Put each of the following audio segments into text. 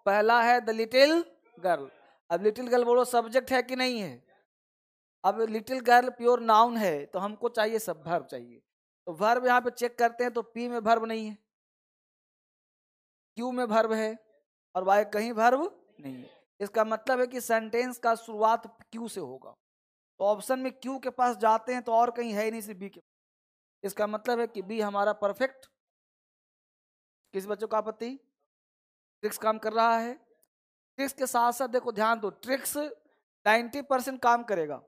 पहला है the little girl. अब लिटिल गर्ल बोलो सब्जेक्ट है कि नहीं है? अब लिटिल गर्ल प्योर नाउन है तो हमको चाहिए सब वर्ब चाहिए। तो वर्ब यहाँ पे चेक करते हैं तो पी में वर्ब नहीं है, क्यू में वर्ब है और वाई कहीं वर्ब नहीं है। इसका मतलब है कि सेंटेंस का शुरुआत क्यू से होगा। तो ऑप्शन में क्यू के पास जाते हैं तो और कहीं है ही नहीं, सिर्फ बी के पास। इसका मतलब है कि बी हमारा परफेक्ट। किस बच्चों का आपत्ति? ट्रिक्स काम कर रहा है। ट्रिक्स के साथ साथ देखो ध्यान दो, ट्रिक्स 90% काम करेगा,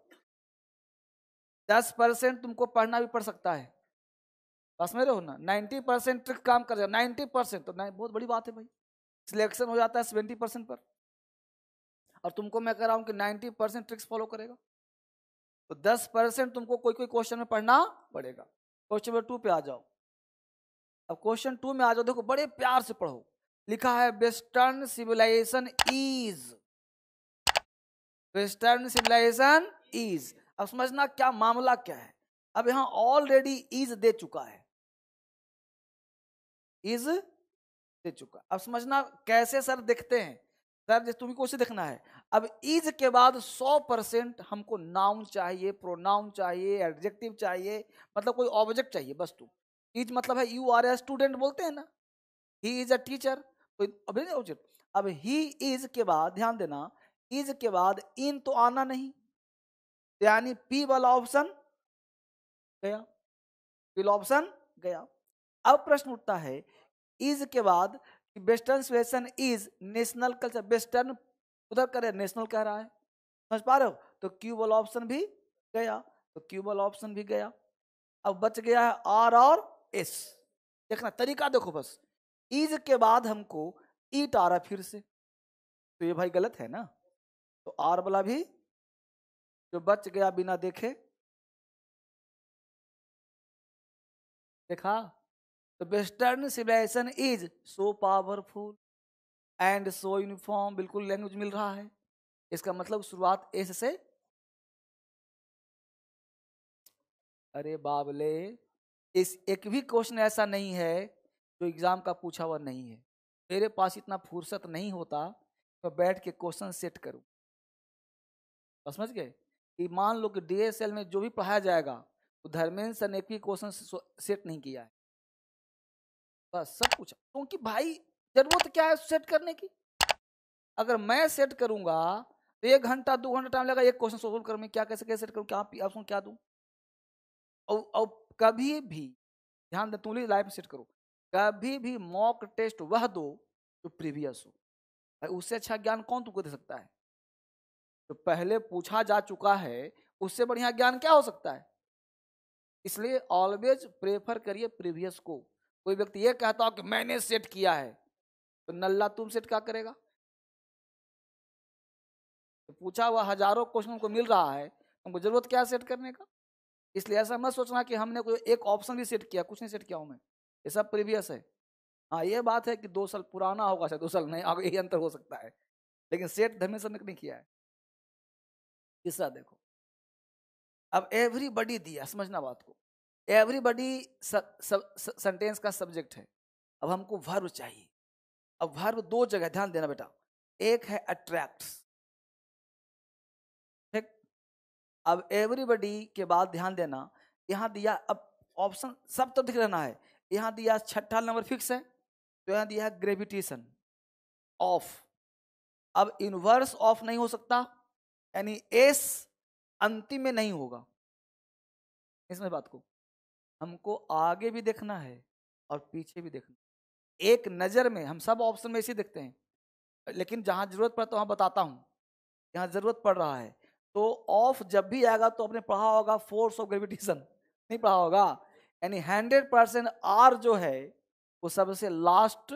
10% तुमको पढ़ना भी पड़ सकता है। बस में रहो ना, 90% ट्रिक काम करेगा, 90% तो नहीं, बहुत बड़ी बात है भाई। सिलेक्शन हो जाता है 70% पर, और तुमको मैं कह रहा हूं कि 90% ट्रिक्स फॉलो करेगा। तो 10% तुमको कोई कोई क्वेश्चन में पढ़ना पड़ेगा। क्वेश्चन नंबर 2 पे आ जाओ। अब क्वेश्चन 2 में आ जाओ, देखो बड़े प्यार से पढ़ो। लिखा है western civilization is, western civilization is. अब समझना क्या मामला क्या है। अब यहां ऑलरेडी इज दे चुका है, इज दे चुका। अब समझना कैसे सर देखते हैं। सर तुम्हें को से देखना है। अब इज के बाद 100% हमको नाउन चाहिए, प्रोनाउन चाहिए, एडजेक्टिव चाहिए, मतलब कोई ऑब्जेक्ट चाहिए बस। तुम इज मतलब है यू आर ए स्टूडेंट बोलते हैं ना, ही इज अ टीचर, कोई ऑब्जेक्ट। अब ही इज के बाद ध्यान देना, इज के बाद इन तो आना नहीं, यानी पी वाला ऑप्शन गया, पी ऑप्शन गया। अब प्रश्न उठता है इज के बाद western civilization is national culture, western उधर करे नेशनल कह रहा है, समझ पा रहे हो? तो क्यू वाला ऑप्शन भी गया, तो क्यू वाला ऑप्शन भी गया। अब बच गया है आर और एस। देखना तरीका देखो बस, इज के बाद हमको ईट आ रहा फिर से, तो ये भाई गलत है ना। तो आर वाला भी जो बच गया बिना देखे, देखा? तो western civilization is so powerful and so uniform, बिल्कुल लैंग्वेज मिल रहा है। इसका मतलब शुरुआत एस से। अरे बाबले, इस एक भी क्वेश्चन ऐसा नहीं है जो एग्जाम का पूछा हुआ नहीं है। मेरे पास इतना फुर्सत नहीं होता मैं बैठ के क्वेश्चन सेट करूं। समझ गए? कि मान लो कि डीएसएल में जो भी पढ़ाया जाएगा तो धर्मेंद्र सर ने एक भी क्वेश्चन सेट नहीं किया है, बस सब कुछ। क्योंकि भाई जरूरत क्या है सेट करने की? अगर मैं सेट करूंगा तो 1 घंटा 2 घंटा टाइम लगेगा एक क्वेश्चन सोल्व करने में। क्या कैसे कैसे सेट करूं, क्या ऑप्शन क्या दूं? और कभी भी ध्यान दे, तुम लाइफ में सेट करो, कभी भी मॉक टेस्ट वह दो जो प्रीवियस हो। भाई उससे अच्छा ज्ञान कौन तुमको दे सकता है? तो पहले पूछा जा चुका है, उससे बढ़िया ज्ञान क्या हो सकता है? इसलिए ऑलवेज प्रेफर करिए प्रीवियस को। कोई व्यक्ति ये कहता हो कि मैंने सेट किया है, तो नल्ला तुम सेट क्या करेगा? तो पूछा हुआ हजारों क्वेश्चन को मिल रहा है, तुमको जरूरत क्या सेट करने का? इसलिए ऐसा मत सोचना कि हमने कोई एक ऑप्शन भी सेट किया, कुछ नहीं सेट किया हूं मैं, ये सब प्रीवियस है। हाँ ये बात है कि 2 साल पुराना होगा, शायद 2 साल नहीं, आगे यही अंतर हो सकता है, लेकिन सेट धर्मेंद्र ने नहीं किया है। तीसरा देखो, अब एवरीबडी दिया, समझना बात को। एवरीबडी सेंटेंस का सब्जेक्ट है। अब हमको वर्ब चाहिए। अब वर्ब 2 जगह, ध्यान देना बेटा। एक है अट्रैक्ट्स, ठीक? अब एवरीबडी के बाद ध्यान देना, यहां दिया, अब ऑप्शन सब तो दिख रहना है। यहां दिया छठा नंबर फिक्स है, तो यहां दिया है ग्रेविटेशन ऑफ। अब इनवर्स ऑफ नहीं हो सकता, यानी एस अंतिम में नहीं होगा। इसमें बात को हमको आगे भी देखना है और पीछे भी देखना है। एक नजर में हम सब ऑप्शन में इसे देखते हैं, लेकिन जहां जरूरत पड़ता है वहां बताता हूं। यहां जरूरत पड़ रहा है तो ऑफ जब भी आएगा तो आपने पढ़ा होगा फोर्स ऑफ ग्रेविटेशन, नहीं पढ़ा होगा? यानी 100% आर जो है वो सबसे लास्ट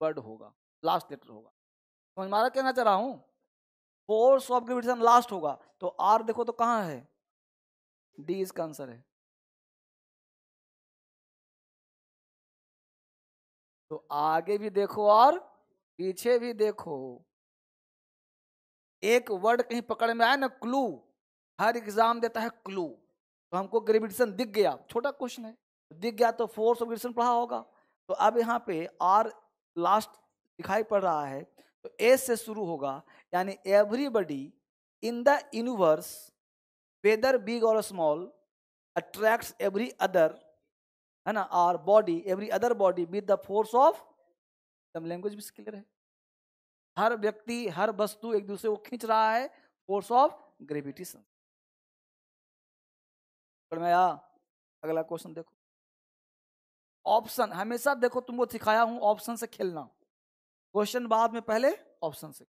वर्ड होगा, लास्ट लेटर होगा। समझ मारा कहना चाह रहा हूं? फोर्स ऑफ ग्रेविटेशन लास्ट होगा, तो आर देखो तो कहां है? डी इसका आंसर है। तो आगे भी देखो और पीछे भी देखो। एक वर्ड कहीं पकड़ में आया ना, क्लू, हर एग्जाम देता है क्लू। तो हमको ग्रेविटेशन दिख गया, छोटा क्वेश्चन है, दिख गया तो फोर्स ऑफ ग्रेविटेशन पढ़ा होगा। तो अब यहाँ पे आर लास्ट दिखाई पड़ रहा है, तो ए से शुरू होगा, यानी everybody in the universe whether big और स्मॉल अट्रैक्ट्स एवरी अदर, है ना, और body every other body with the force of, language भी क्लियर है, हर व्यक्ति हर वस्तु एक दूसरे को खींच रहा है फोर्स ऑफ ग्रेविटेशन। अगला क्वेश्चन देखो, ऑप्शन हमेशा देखो तुमको सिखाया हूं ऑप्शन से खेलना, क्वेश्चन बाद में पहले ऑप्शन से।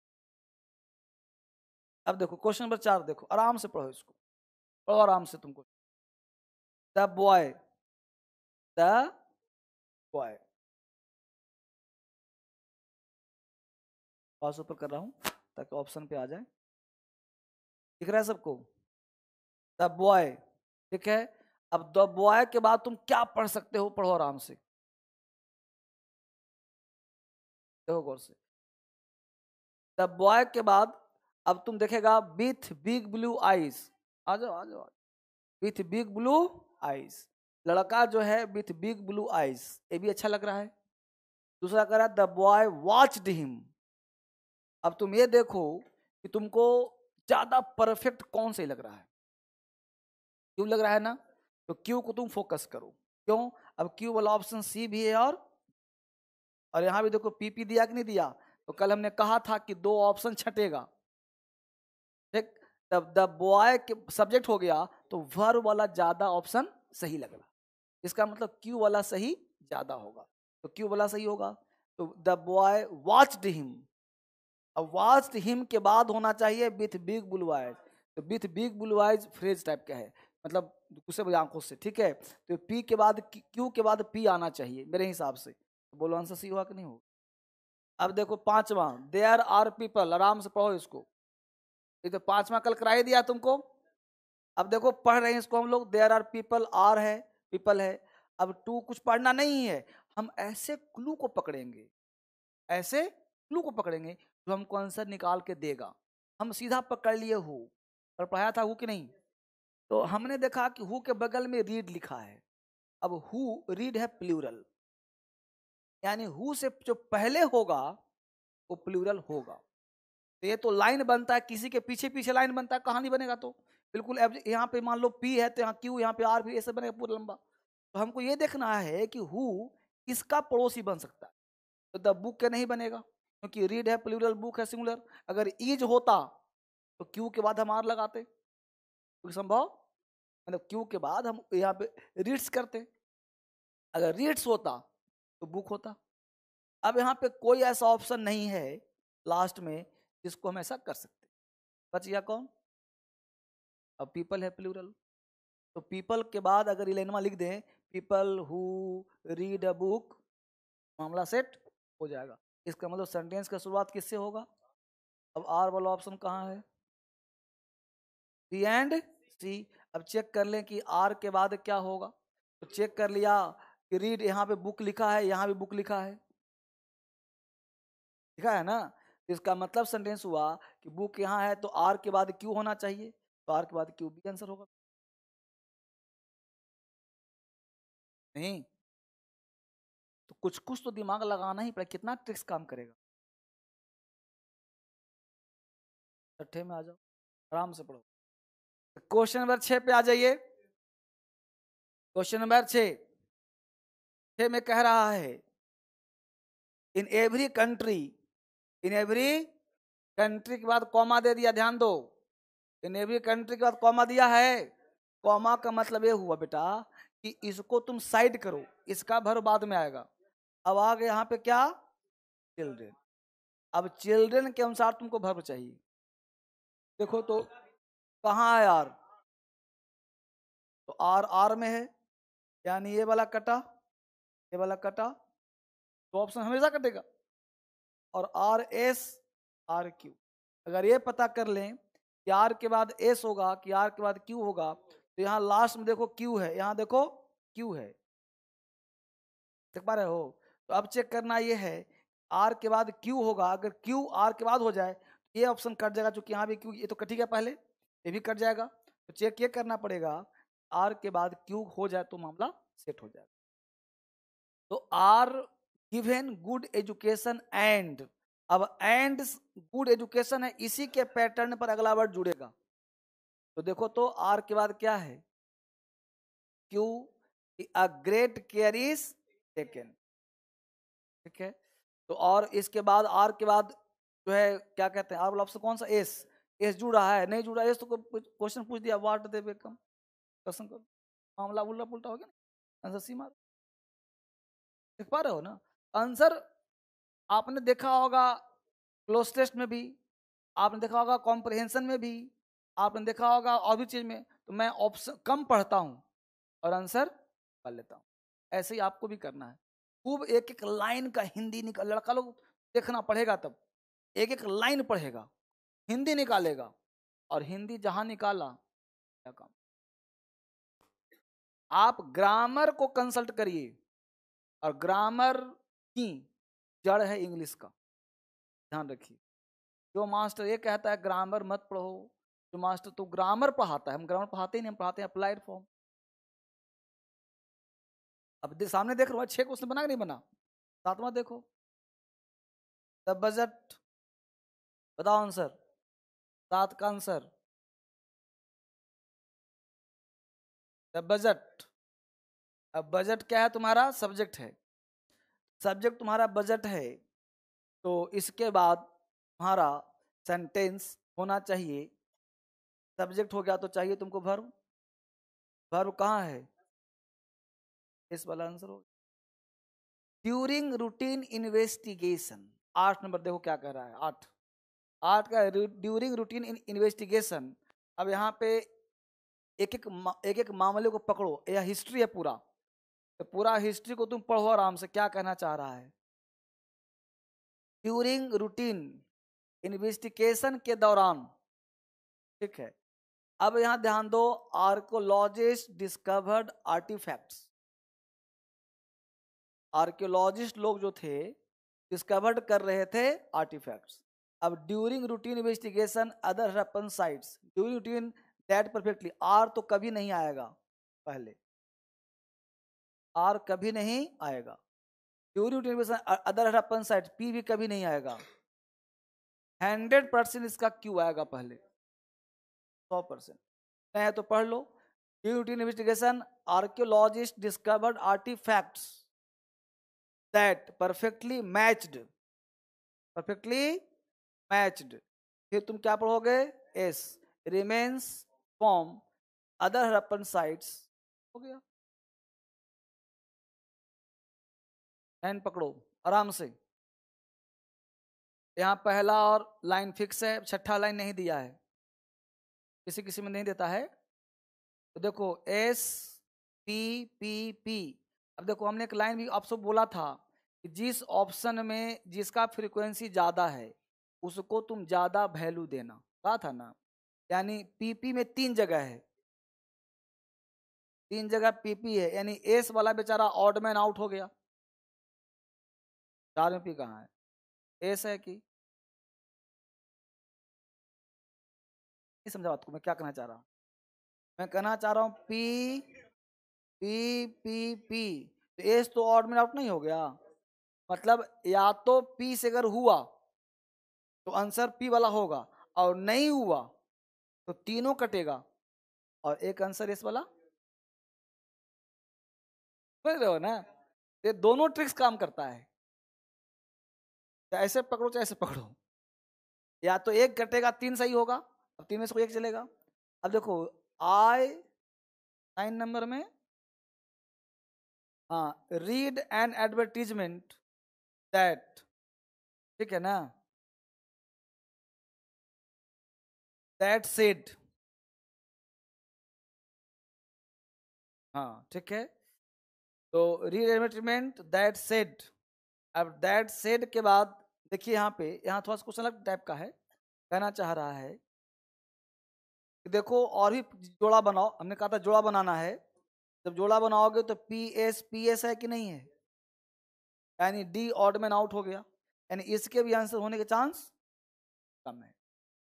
अब देखो क्वेश्चन नंबर 4 देखो, आराम से पढ़ो इसको, पढ़ो आराम से तुमको। द बॉय, द बॉय, पास ऊपर कर रहा हूं ताकि ऑप्शन पे आ जाए, दिख रहा है सबको? द बॉय, ठीक है। अब द बॉय के बाद तुम क्या पढ़ सकते हो, पढ़ो आराम से, देखो गौर से। द बॉय के बाद अब तुम देखेगा विथ बिग ब्लू आईज, आ जाओ आ जाओ, विथ बिग ब्लू आईज, लड़का जो है विथ बिग ब्लू आईज, ये भी अच्छा लग रहा है। दूसरा कह रहा है द बॉय वॉच्ड हिम। अब तुम ये देखो कि तुमको ज्यादा परफेक्ट कौन से लग रहा है, क्यों लग रहा है ना, तो क्यू को तुम फोकस करो, क्यों? अब क्यू वाला ऑप्शन सी भी है, और यहां भी देखो पीपी दिया कि नहीं दिया, तो कल हमने कहा था कि 2 ऑप्शन छटेगा, ठीक। तब द बॉय के सब्जेक्ट हो गया, तो वर्ब वाला ज्यादा ऑप्शन सही लग रहा, इसका मतलब क्यू वाला सही ज्यादा होगा, तो क्यू वाला सही होगा। तो द बॉय वॉच्ड हिम, अब वॉच्ड हिम के बाद होना चाहिए विथ बिग ब्लू आइज, तो with big blue eyes phrase type का है, मतलब गुस्से वाली आंखों से, ठीक है। तो पी के बाद क्यू के बाद पी आना चाहिए मेरे हिसाब से, तो बोलो आंसर सी हुआ कि नहीं होगा? अब देखो पांचवा, देयर आर पीपल, आराम से पढ़ो इसको, ये तो पांचवा कल करा ही दिया तुमको। अब देखो पढ़ रहे हैं इसको हम लोग, देयर आर पीपल, आर है, पीपल है। अब टू कुछ पढ़ना नहीं है, हम ऐसे क्लू को पकड़ेंगे, ऐसे क्लू को पकड़ेंगे जो हमको आंसर निकाल के देगा। हम सीधा पकड़ लिए हु, और पढ़ाया था हु कि नहीं, तो हमने देखा कि हु के बगल में रीड लिखा है, अब हु रीड है प्लूरल, यानी हु से जो पहले होगा वो प्लूरल होगा, तो ये तो लाइन बनता है, किसी के पीछे पीछे लाइन बनता है, कहानी बनेगा तो बिल्कुल। अब यहाँ पे मान लो पी है तो यहाँ क्यू, यहाँ पे आर भी, ऐसे बनेगा पूरा लंबा। तो हमको ये देखना है कि हु किसका पड़ोसी बन सकता है, तो द बुक के नहीं बनेगा, क्योंकि रीड है प्लूरल, बुक है सिंगुलर। अगर इज होता तो क्यू के बाद हम आर लगाते, तो संभव, मतलब क्यू के बाद हम यहाँ पे रीड्स करते, अगर रीड्स होता तो बुक होता। अब यहाँ पे कोई ऐसा ऑप्शन नहीं है लास्ट में जिसको हम ऐसा कर सकते, बच गया कौन? अब पीपल है प्लूरल, तो पीपल के बाद अगर इलेनमा लिख दें, people who read a book, मामला सेट हो जाएगा। इसका मतलब सेंटेंस का शुरुआत किससे होगा? अब आर वाला ऑप्शन कहाँ है? बी एंड सी। अब चेक कर लें कि आर के बाद क्या होगा, तो चेक कर लिया कि रीड, यहाँ पे बुक लिखा है, यहाँ भी बुक लिखा है, लिखा है ना, इसका मतलब सेंटेंस हुआ कि बुक यहाँ है तो आर के बाद क्यू होना चाहिए, तो आर के बाद क्यू भी आंसर होगा, नहीं? तो कुछ कुछ तो दिमाग लगाना ही पड़ेगा, कितना ट्रिक्स काम करेगा। छठे में आ जाओ, आराम से पढ़ो, क्वेश्चन नंबर 6 पे आ जाइए। क्वेश्चन नंबर 6 में कह रहा है in every country, in every country के बाद कॉमा दे दिया, ध्यान दो, इन एवरी कंट्री के बाद कॉमा दिया है। कॉमा का मतलब ये हुआ बेटा कि इसको तुम साइड करो, इसका भर बाद में आएगा। अब आगे यहाँ पे क्या? चिल्ड्रेन। अब चिल्ड्रेन के अनुसार तुमको भर्ब चाहिए, देखो तो कहाँ है आर, तो आर आर में है, यानी ये वाला कटा, ये वाला कटा, तो ऑप्शन हमेशा कटेगा, और आर एस आर क्यू। अगर ये पता कर लें कि आर के बाद एस होगा कि आर के बाद क्यू होगा, तो यहाँ लास्ट में देखो क्यू है, यहाँ देखो क्यू है, देख पा रहे हो? तो अब चेक करना ये है आर के बाद क्यू होगा, अगर क्यू आर के बाद हो जाए ये ऑप्शन कट जाएगा, क्योंकि यहाँ भी क्यू, ये तो कट ही गया पहले, ये भी कट जाएगा, तो चेक ये करना पड़ेगा आर के बाद क्यू हो जाए तो मामला सेट हो जाएगा। तो are given good education and, अब एंड गुड एजुकेशन है, इसी के पैटर्न पर अगला वर्ड जुड़ेगा। तो देखो तो आर के बाद क्या है, Q, a great care is taken, ठीक है। तो और इसके बाद आर के बाद जो है क्या कहते हैं, आर वाला ऑप्शन कौन सा, एस, एस जुड़ रहा है, नहीं जुड़ रहा है, एस तो क्वेश्चन पूछ दिया, व्हाट दे बिकम, क्वेश्चन को मामला उल्टा पुल्टा हो गया ना, आंसर सी मार, देख पा रहे हो ना। आंसर आपने देखा होगा क्लोज टेस्ट में भी, आपने देखा होगा कॉम्प्रिहेंशन में भी, आपने देखा होगा और भी चीज में, तो मैं ऑप्शन कम पढ़ता हूँ और आंसर कर लेता हूँ। ऐसे ही आपको भी करना है, खूब एक एक लाइन का हिंदी निकाल, लड़का लोग देखना पड़ेगा, तब एक एक लाइन पढ़ेगा, हिंदी निकालेगा, और हिंदी जहां निकाला क्या काम। आप ग्रामर को कंसल्ट करिए, और ग्रामर की जड़ है इंग्लिश का, ध्यान रखिए। जो मास्टर ये कहता है ग्रामर मत पढ़ो, जो मास्टर तो ग्रामर पढ़ाता है, हम ग्रामर पढ़ाते ही नहीं, हम पढ़ाते हैं अप्लाइड फॉर्म। अब सामने देख रहा हूँ, 6 क्वेश्चन बना कि नहीं बना, 7वां देखो, द बजट, बताओ आंसर, 7 का आंसर द बजट। अब बजट क्या है, तुम्हारा सब्जेक्ट है, सब्जेक्ट तुम्हारा बजट है, तो इसके बाद तुम्हारा सेंटेंस होना चाहिए, सब्जेक्ट हो गया तो चाहिए तुमको वर्ब, वर्ब कहाँ है, इस वाला आंसर हो। ड्यूरिंग रूटीन इन्वेस्टिगेशन, 8 नंबर देखो क्या कह रहा है, 8, 8 का ड्यूरिंग रूटीन इन्वेस्टिगेशन। अब यहाँ पे एक एक मामले को पकड़ो, यह हिस्ट्री है पूरा, तो पूरा हिस्ट्री को तुम पढ़ो आराम से, क्या कहना चाह रहा है। ड्यूरिंग रूटीन इन्वेस्टिगेशन के दौरान, ठीक है। अब यहां ध्यान दो, आर्कोलॉजिस्ट डिस्कवर्ड आर्टिफैक्ट्स, आर्कियोलॉजिस्ट लोग जो थे डिस्कवर्ड कर रहे थे आर्टिफैक्ट्स। अब during routine investigation other happen sites, during routine that perfectly, are तो कभी नहीं आएगा, पहले आर कभी नहीं आएगा, during routine investigation other happen sites, P भी कभी नहीं आएगा, 100% इसका क्यू आएगा पहले, 100%। नहीं है तो पढ़ लो, during routine investigation archaeologists discovered artifacts that perfectly matched, perfectly matched, फिर तुम क्या पढ़ोगे, as, remains from other Harappan sites, हो गया। लाइन पकड़ो आराम से, यहाँ पहला और लाइन फिक्स है, छठा लाइन नहीं दिया है, किसी किसी में नहीं देता है, तो देखो एस पी पी पी। अब देखो हमने एक लाइन भी आपसे बोला था कि जिस ऑप्शन में जिसका फ्रीक्वेंसी ज्यादा है उसको तुम ज्यादा वैल्यू देना, कहा था ना। यानी पीपी में 3 जगह है, 3 जगह पीपी है, यानी एस वाला बेचारा ऑड मैन आउट हो गया, 4 में पी कहाँ है, एस है कि नहीं, समझा बात को मैं क्या कहना चाह रहा हूँ, मैं कहना चाह रहा हूँ पी पी पी पी, तो एस तो ऑड मैन आउट नहीं हो गया, मतलब या तो पी से अगर हुआ तो आंसर पी वाला होगा, और नहीं हुआ तो तीनों कटेगा, और एक आंसर एस वाला, समझ रहे हो ना। ये दोनों ट्रिक्स काम करता है, चाहे ऐसे पकड़ो चाहे ऐसे पकड़ो, या तो एक कटेगा 3 सही होगा, अब 3 में से कोई एक चलेगा। अब देखो आई 9 नंबर में, हाँ, रीड एन एडवर्टीजमेंट दैट, ठीक है ना, दैट सेड, हाँ ठीक है, तो रीड एडवर्टीजमेंट दैट सेड। अब दैट सेड के बाद देखिए यहाँ पे, यहाँ थोड़ा सा क्वेश्चन अलग टाइप का है, कहना चाह रहा है कि देखो और भी जोड़ा बनाओ, हमने कहा था जोड़ा बनाना है, जब जोड़ा बनाओगे तो पी एस है कि नहीं है, यानी डी ऑड मैन आउट हो गया, यानी इसके भी आंसर होने के चांस कम है।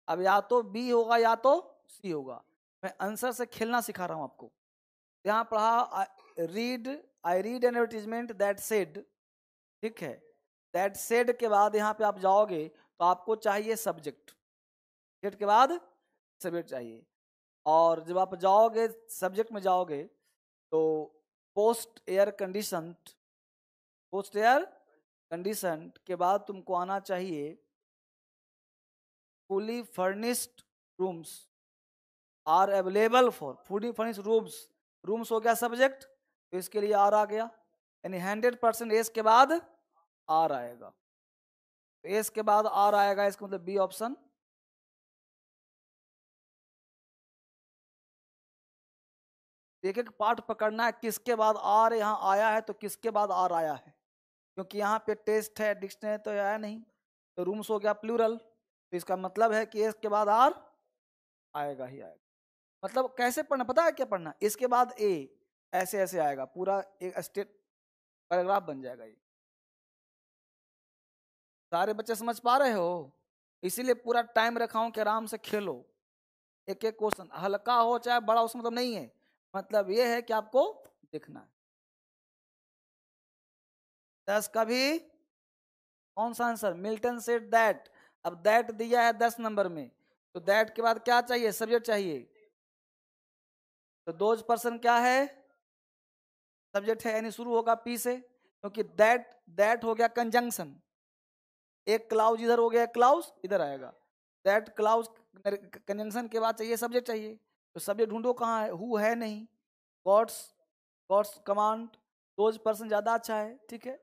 अब या तो बी होगा या तो सी होगा, मैं आंसर से खेलना सिखा रहा हूं आपको। यहाँ पढ़ा read, I read N advertisement that said ठीक है। दैट सेड के बाद यहाँ पे आप जाओगे तो आपको चाहिए सब्जेक्ट, सेड के बाद सब्जेक्ट चाहिए। और जब आप जाओगे सब्जेक्ट में जाओगे तो post air condition, post air condition के बाद तुमको आना चाहिए fully furnished rooms are available for, fully furnished rooms, rooms हो गया सब्जेक्ट, तो इसके लिए आर आ गया, यानी 100% एस के बाद आर आएगा, एस के बाद आर आएगा, इसका मतलब बी ऑप्शन। एक एक पार्ट पकड़ना है, किसके बाद आर यहाँ आया है तो किसके बाद आर आया है, क्योंकि यहाँ पे टेस्ट है, डिक्शनरी तो आया नहीं, तो रूम्स हो गया प्लूरल, तो इसका मतलब है कि एस के बाद आर आएगा ही आएगा। मतलब कैसे पढ़ना पता है क्या पढ़ना, इसके बाद ए, ऐसे ऐसे आएगा, पूरा एक स्टेट पैराग्राफ बन जाएगा ये। सारे बच्चे समझ पा रहे हो? इसीलिए पूरा टाइम रखा हूं कि आराम से खेलो, एक एक क्वेश्चन हल्का हो चाहे बड़ा, उसका मतलब नहीं है, मतलब ये है कि आपको देखना है। 10 का भी कौन सा आंसर, मिल्टन सेड दैट, अब दैट दिया है 10 नंबर में, तो दैट के बाद क्या चाहिए, सब्जेक्ट चाहिए, तो दोज पर्सन क्या है, सब्जेक्ट है, यानी शुरू होगा पी से, क्योंकि दैट हो गया कंजंक्शन, एक क्लाउज इधर हो गया, क्लाउज इधर आएगा, दैट क्लाउज कंजंक्शन के बाद चाहिए सब्जेक्ट चाहिए, तो सब्जेक्ट ढूंढो कहाँ है, हु है नहीं, gods, gods command, those person ज्यादा अच्छा है, ठीक है,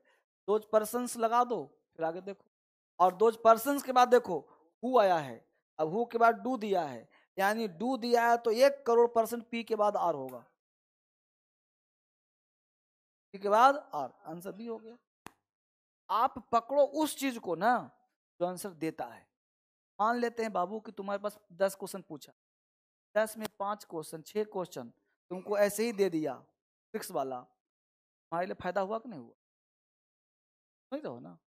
दोज पर्सन्स लगा दो, फिर आगे देखो, और दोज पर्सन्स के बाद देखो हु आया है, अब हु के बाद डू दिया है, यानी डू दिया है तो 1,00,00,000% पी के बाद आर होगा, पी के बाद आर, आंसर बी हो गया। आप पकड़ो उस चीज को ना जो आंसर देता है। मान लेते हैं बाबू कि तुम्हारे पास 10 क्वेश्चन पूछा, 10 में 5 क्वेश्चन, 6 क्वेश्चन तुमको ऐसे ही दे दिया फिक्स वाला, हमारे लिए फायदा हुआ कि नहीं हुआ, समझ रहे हो ना,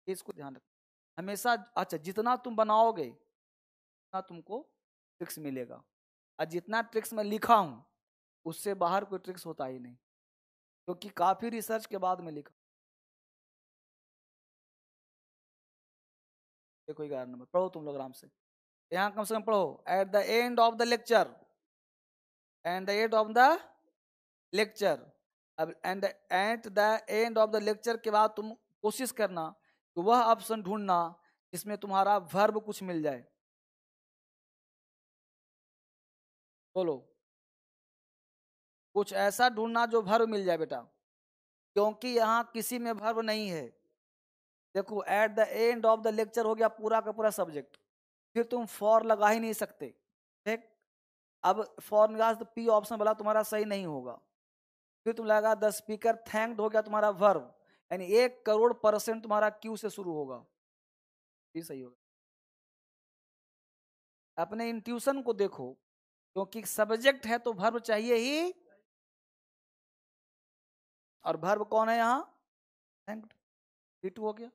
इसको ध्यान रखो हमेशा। अच्छा जितना तुम बनाओगे उतना तुमको ट्रिक्स मिलेगा, और जितना ट्रिक्स मैं लिखा हूं उससे बाहर कोई ट्रिक्स होता ही नहीं, क्योंकि काफी रिसर्च के बाद में लिखा। देखो 11 नंबर पढ़ो तुम लोग आराम से, यहाँ कम से कम पढ़ो, at the end of the lecture, and the end of the lecture, अब at the end of the lecture के बाद तुम कोशिश करना कि वह ऑप्शन ढूंढना जिसमें तुम्हारा वर्ब कुछ मिल जाए, बोलो कुछ ऐसा ढूंढना जो वर्ब मिल जाए बेटा, क्योंकि यहाँ किसी में वर्ब नहीं है। देखो eight the end of the lecture हो गया पूरा का पूरा सब्जेक्ट, फिर तुम फॉर लगा ही नहीं सकते, ठीक, अब फॉर निकाल तो पी ऑप्शन वाला तुम्हारा सही नहीं होगा, फिर तुम लगा द स्पीकर थैंक्ड हो गया तुम्हारा वर्ब, यानी 1,00,00,000% तुम्हारा क्यू से शुरू होगा, ये सही होगा। अपने इंट्यूशन को देखो, क्योंकि सब्जेक्ट है तो वर्ब चाहिए ही, और वर्ब कौन है यहाँ, थैंक्ड, हिट हो गया।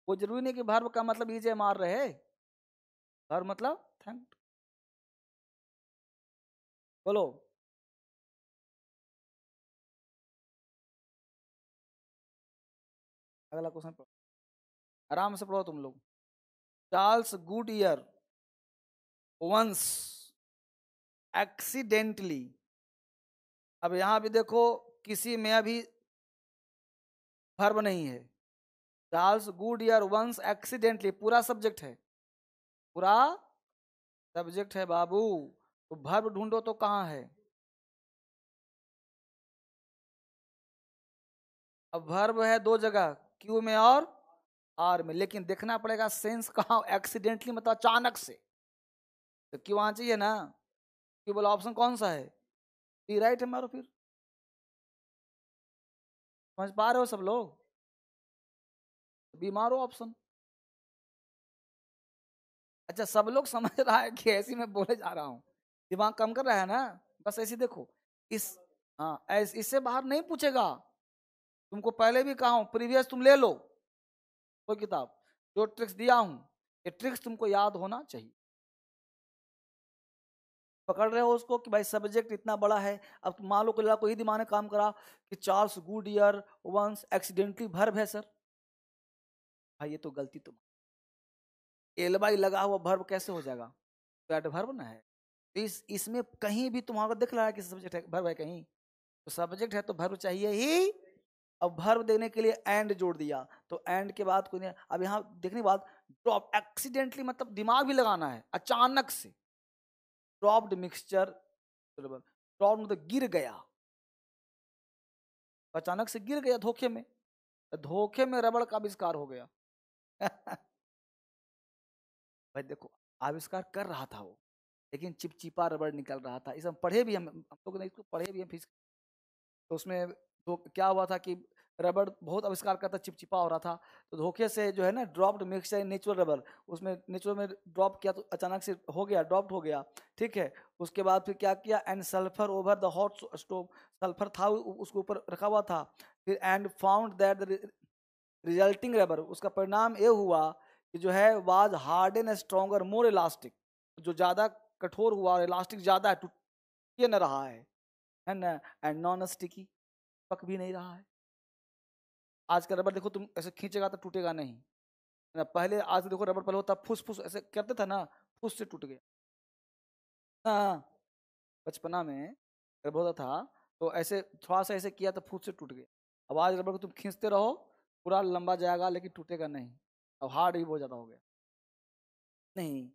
वो जरूरी नहीं कि वर्ब का मतलब ईजे मार रहे, वर्ब मतलब थैंक्ड, बोलो अगला क्वेश्चन पढ़ो, आराम से पढ़ो तुम लोग। चार्ल्स गुडईयर वंस एक्सीडेंटली, अब यहां भी देखो किसी में अभी वर्ब नहीं है, चार्ल्स गुडईयर वंस एक्सीडेंटली पूरा सब्जेक्ट है, पूरा सब्जेक्ट है बाबू, तो वर्ब ढूंढो तो कहां है, अब वर्ब है दो जगह, क्यू में और आर में, लेकिन देखना पड़ेगा सेंस कहाँ, एक्सीडेंटली मतलब अचानक से, तो क्यों आना चाहिए ना, क्यों बोला ऑप्शन कौन सा है, डी राइट है मारो, फिर समझ पा रहे हो सब लोग, बी मारो ऑप्शन। अच्छा सब लोग समझ रहा है कि ऐसी मैं बोले जा रहा हूँ, दिमाग कम कर रहा है ना, बस ऐसे देखो इस, हाँ इससे बाहर नहीं पूछेगा, तुमको पहले भी कहा हूँ प्रीवियस तुम ले लो कोई किताब, जो ट्रिक्स दिया हूँ ये ट्रिक्स तुमको याद होना चाहिए, पकड़ रहे हो उसको कि भाई सब्जेक्ट इतना बड़ा है। अब मान लो कोई कोई दिमाग ने काम करा कि Charles Goodyear once accidentally verb है सर, भाई ये तो गलती तुम, एल बाई लगा हुआ वर्ब कैसे हो जाएगा, तो एडवर्ब ना है। तो इसमें कहीं भी तुम्हारा दिख रहा है कि सब्जेक्ट है वर्ब है, कहीं तो सब्जेक्ट है तो वर्ब चाहिए ही। अब वर्ब देने के लिए एंड जोड़ दिया, तो एंड के बाद कोई नहीं। अब यहाँ देखने के बाद ड्रॉप एक्सीडेंटली मतलब दिमाग भी लगाना है, अचानक से ड्रॉप्ड मिक्सचर, ड्रॉप मतलब गिर गया, अचानक से गिर गया धोखे में, धोखे में रबड़ का आविष्कार हो गया। भाई देखो आविष्कार कर रहा था वो, लेकिन चिपचिपा रबड़ निकल रहा था। इस हम पढ़े भी, हम लोग ने इसको पढ़े भी हम फिजिक्स, तो उसमें तो क्या हुआ था कि रबड़ बहुत आविष्कार करता, चिपचिपा हो रहा था, तो धोखे से जो है ना ड्रॉप्ड मिक्सचर नेचुरल रबड़, उसमें नेचुरल में ड्रॉप किया तो अचानक से हो गया, ड्रॉप्ड हो गया। ठीक है, उसके बाद फिर क्या किया, and sulphur over the hot stove, sulphur था उसके ऊपर रखा हुआ था, फिर and found that the resulting rubber, उसका परिणाम ये हुआ कि जो है was hard and stronger more elastic, जो ज्यादा कठोर हुआ और इलास्टिक ज्यादा है, टूट न रहा है ना, एंड नॉन स्टिकी, पक भी नहीं रहा है। आज का रबर देखो तुम ऐसे खींचेगा तो टूटेगा नहीं ना, पहले आज देखो रबर पहले होता फुस फुस ऐसे करते था ना, फुस से टूट गया। हाँ बचपना में रबर होता था तो ऐसे थोड़ा सा ऐसे किया तो फुस से टूट गया। अब आज रबर को तुम खींचते रहो पूरा लंबा जाएगा लेकिन टूटेगा नहीं, अब हार्ड भी बहुत ज्यादा हो गया। नहीं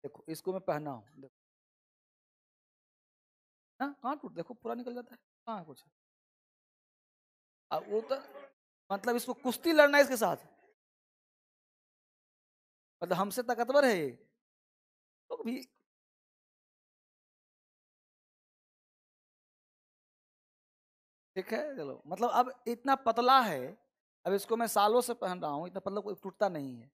देखो इसको मैं पहना हूँ, देखो ना कहाँ टूट, देखो पूरा निकल जाता है, कहाँ कुछ। अब वो तो मतलब इसको कुश्ती लड़ना है इसके साथ, मतलब हमसे ताकतवर है ये तो भी। ठीक है चलो, मतलब अब इतना पतला है, अब इसको मैं सालों से पहन रहा हूँ, इतना पतला कोई टूटता नहीं है।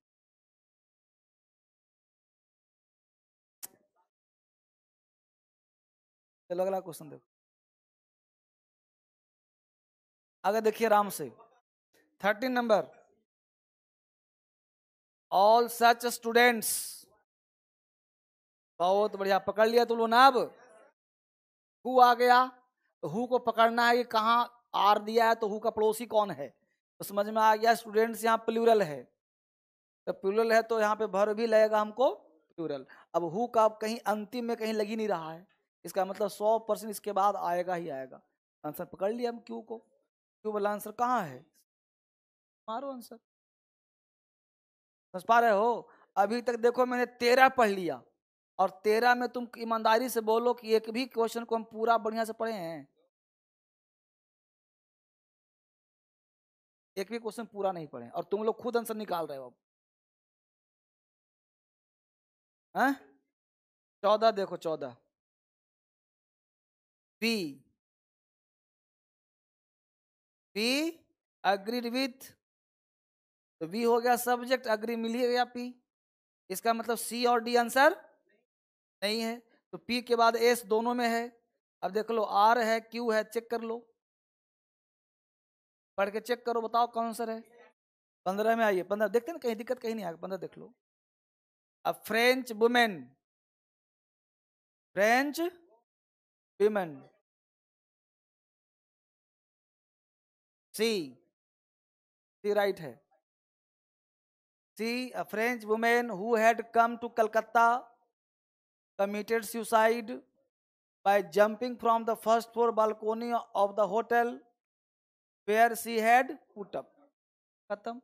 चलो अगला क्वेश्चन देखो, आगे देखिए आराम से। 13 नंबर, ऑल सच स्टूडेंट्स, बहुत बढ़िया पकड़ लिया तुम लोग ना। अब हु आ गया, तो हु को पकड़ना है कि कहाँ आर दिया है, तो हु का पड़ोसी कौन है, तो समझ में आ गया। स्टूडेंट्स यहाँ प्लूरल है, तो प्लूरल है तो यहाँ पे भर भी लगेगा हमको प्लूरल। अब हु का कहीं अंतिम में कहीं लग ही नहीं रहा है, इसका मतलब 100% इसके बाद आएगा ही आएगा। आंसर पकड़ लिया हम क्यू को, क्यू वाला आंसर कहाँ है, मारो आंसर। समझ पा रहे हो, अभी तक देखो मैंने 13 पढ़ लिया, और 13 में तुम ईमानदारी से बोलो कि एक भी क्वेश्चन को हम पूरा बढ़िया से पढ़े हैं, एक भी क्वेश्चन पूरा नहीं पढ़े, और तुम लोग खुद आंसर निकाल रहे हो अब। हैं? 14 देखो, 14 पी, पी अग्रीड विथ, तो वी हो गया सब्जेक्ट, अग्री मिल ही गया पी, इसका मतलब सी और डी आंसर नहीं है, तो पी के बाद एस दोनों में है। अब देख लो आर है क्यू है, चेक कर लो, पढ़ के चेक करो, बताओ कौन आंसर है। 15 में आइए, 15 देखते ना कहीं दिक्कत कहीं नहीं आएगा, 15 देख लो। अब फ्रेंच वुमेन, फ्रेंच वुमेन, सी, सी राइट है। सी, a French woman who had come to Calcutta committed suicide by jumping from the first floor balcony of the hotel where she had put up. खत्म।